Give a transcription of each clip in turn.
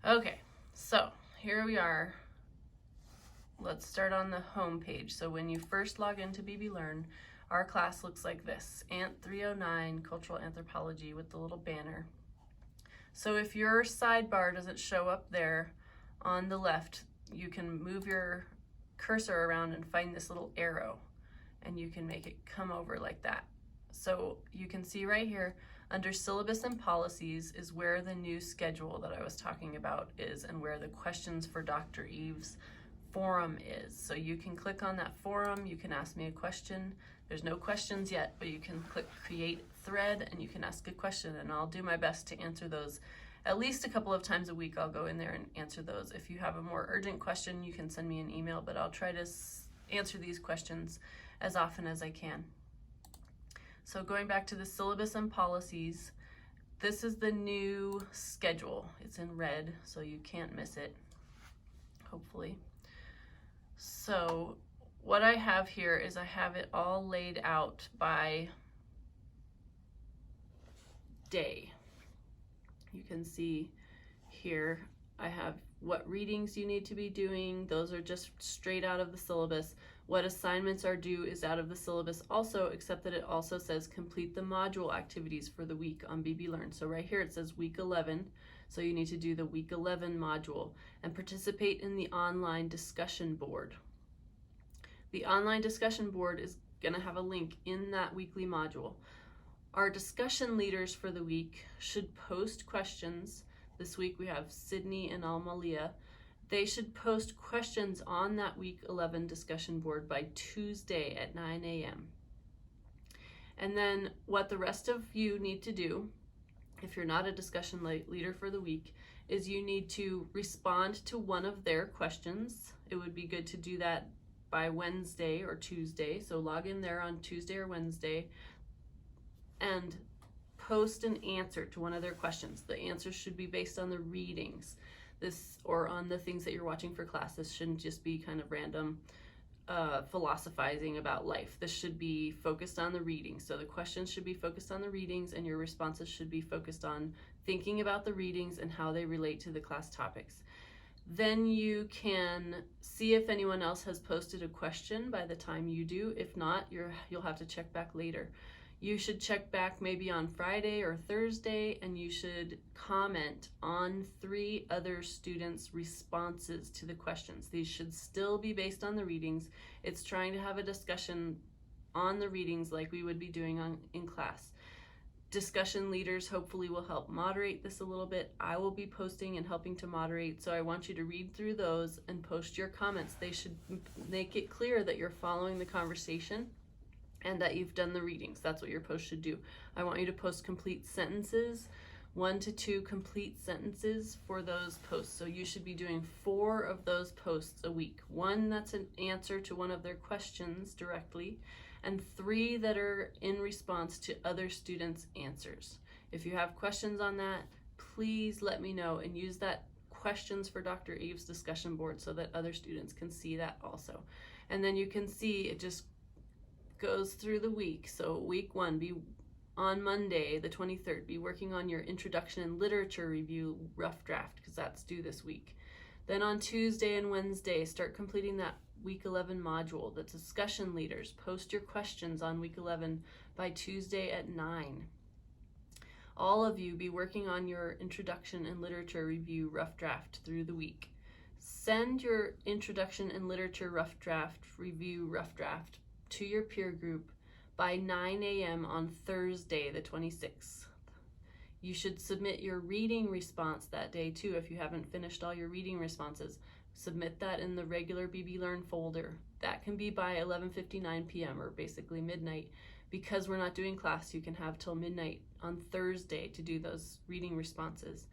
Okay, so here we are. Let's start on the home page. So when you first log into bblearn, our class looks like this: Ant 309, Cultural Anthropology, with the little banner. So if your sidebar doesn't show up there on the left, you can move your cursor around and find this little arrow, and you can make it come over like that. So you can see right here under syllabus and policies is where the new schedule that I was talking about is, and where the questions for Dr. Eve's forum is. So you can click on that forum, you can ask me a question. There's no questions yet, but you can click create thread and you can ask a question, and I'll do my best to answer those at least a couple of times a week. I'll go in there and answer those. If you have a more urgent question, you can send me an email, but I'll try to answer these questions as often as I can. So going back to the syllabus and policies, this is the new schedule. It's in red, so you can't miss it, hopefully. So what I have here is I have it all laid out by day. You can see here I have what readings you need to be doing. Those are just straight out of the syllabus. What assignments are due is out of the syllabus also, except that it also says complete the module activities for the week on bblearn. So right here it says week 11. So you need to do the week 11 module and participate in the online discussion board. The online discussion board is going to have a link in that weekly module. Our discussion leaders for the week should post questions. This week we have Sydney and Almalia. They should post questions on that week 11 discussion board by Tuesday at 9 a.m. And then what the rest of you need to do, if you're not a discussion leader for the week, is you need to respond to one of their questions. It would be good to do that by Wednesday or Tuesday. So log in there on Tuesday or Wednesday and post an answer to one of their questions. The answers should be based on the readings, or on the things that you're watching for class. This shouldn't just be kind of random philosophizing about life. This should be focused on the readings. So the questions should be focused on the readings, and your responses should be focused on thinking about the readings and how they relate to the class topics. Then you can see if anyone else has posted a question by the time you do. If not, you'll have to check back later. You should check back maybe on Friday or Thursday, and you should comment on 3 other students' responses to the questions. These should still be based on the readings. It's trying to have a discussion on the readings like we would be doing in class. Discussion leaders hopefully will help moderate this a little bit. I will be posting and helping to moderate, so I want you to read through those and post your comments. They should make it clear that you're following the conversation and that you've done the readings. That's what your post should do. I want you to post complete sentences, 1 to 2 complete sentences for those posts. So you should be doing 4 of those posts a week. 1 that's an answer to one of their questions directly, and 3 that are in response to other students' answers. If you have questions on that, please let me know, and use that questions for Dr. Eve's discussion board so that other students can see that also. And then you can see it just goes through the week. So week 1, be on Monday the 23rd, be working on your introduction and literature review rough draft, because that's due this week. Then on Tuesday and Wednesday, start completing that week 11 module. The discussion leaders, post your questions on week 11 by Tuesday at 9. All of you be working on your introduction and literature review rough draft through the week. Send your introduction and literature rough draft review rough draft to your peer group by 9 a.m. on Thursday the 26th. You should submit your reading response that day too. If you haven't finished all your reading responses, submit that in the regular bblearn folder. That can be by 11:59 p.m. or basically midnight. Because we're not doing class, you can have till midnight on Thursday to do those reading responses.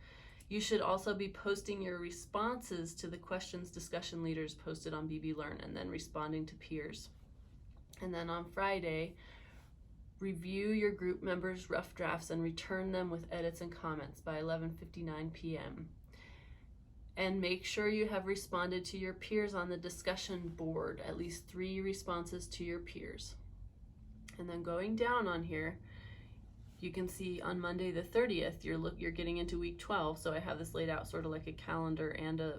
You should also be posting your responses to the questions discussion leaders posted on bblearn, and then responding to peers. And then on Friday, review your group members' rough drafts and return them with edits and comments by 11:59 p.m. And make sure you have responded to your peers on the discussion board, at least 3 responses to your peers. And then going down on here, You can see on Monday the 30th, you're getting into week 12. So I have this laid out sort of like a calendar and a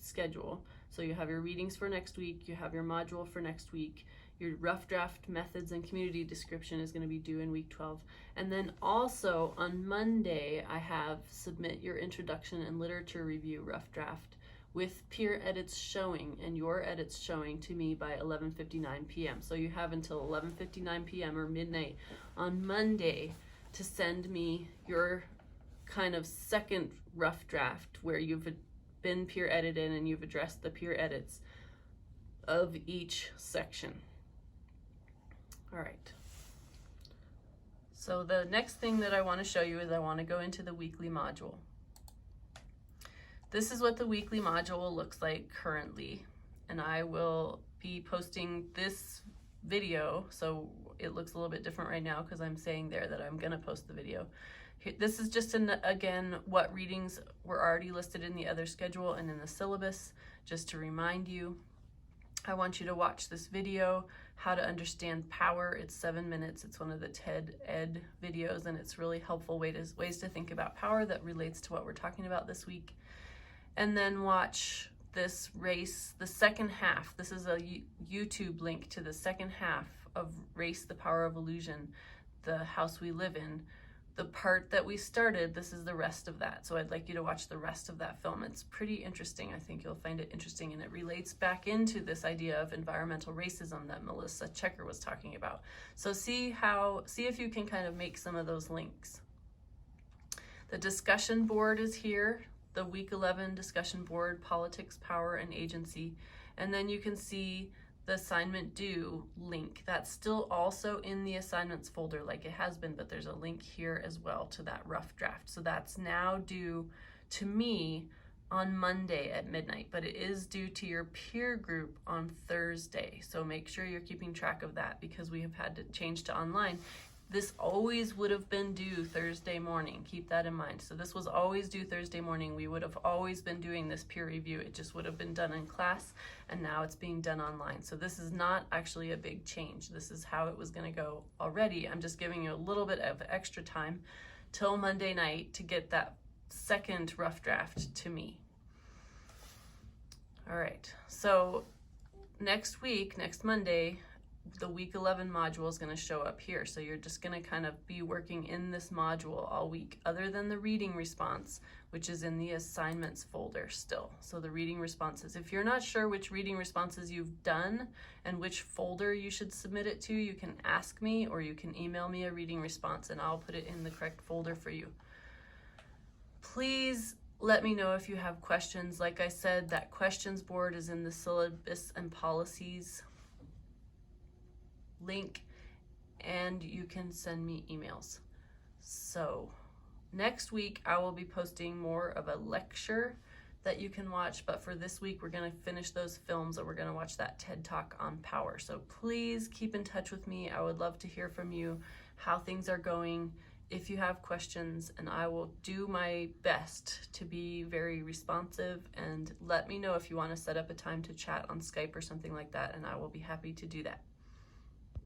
schedule. So you have your readings for next week, you have your module for next week, your rough draft methods and community description is going to be due in week 12. And then also on Monday, I have submit your introduction and literature review rough draft with peer edits showing and your edits showing to me by 11:59 p.m. So you have until 11:59 p.m. or midnight on Monday to send me your kind of second rough draft where you've been peer edited and you've addressed the peer edits of each section. All right. So the next thing that I want to show you is I want to go into the weekly module. This is what the weekly module looks like currently, and I will be posting this video, so it looks a little bit different right now because I'm saying there that I'm going to post the video. This is just, again, what readings were already listed in the other schedule and in the syllabus, just to remind you. I want you to watch this video, How to Understand Power. It's 7 minutes. It's one of the TED Ed videos, and it's really helpful ways to think about power that relates to what we're talking about this week. And then watch this race, the second half. This is a YouTube link to the second half of Race, the Power of Illusion, the house we live in. The part that we started, this is the rest of that. So I'd like you to watch the rest of that film. It's pretty interesting. I think you'll find it interesting, and it relates back into this idea of environmental racism that Melissa Checker was talking about. So see if you can kind of make some of those links. The discussion board is here, the week 11 discussion board, politics, power, and agency. And then you can see the assignment due link. That's still also in the assignments folder like it has been, but there's a link here as well to that rough draft. So that's now due to me on Monday at midnight, but it is due to your peer group on Thursday. So make sure you're keeping track of that because we have had to change to online. This always would have been due Thursday morning. Keep that in mind. So this was always due Thursday morning. We would have always been doing this peer review. It just would have been done in class, and now it's being done online. So this is not actually a big change. This is how it was going to go already. I'm just giving you a little bit of extra time till Monday night to get that second rough draft to me. All right. So next week, next Monday, the week 11 module is going to show up here. So you're just going to kind of be working in this module all week, other than the reading response, which is in the assignments folder still. So the reading responses, if you're not sure which reading responses you've done and which folder you should submit it to, you can ask me or you can email me a reading response and I'll put it in the correct folder for you. Please let me know if you have questions. Like I said, that questions board is in the syllabus and policies link, and you can send me emails. So next week I will be posting more of a lecture that you can watch, but for this week we're going to finish those films and we're going to watch that TED Talk on power. So please keep in touch with me. I would love to hear from you how things are going, if you have questions, and I will do my best to be very responsive. And let me know if you want to set up a time to chat on Skype or something like that, and I will be happy to do that.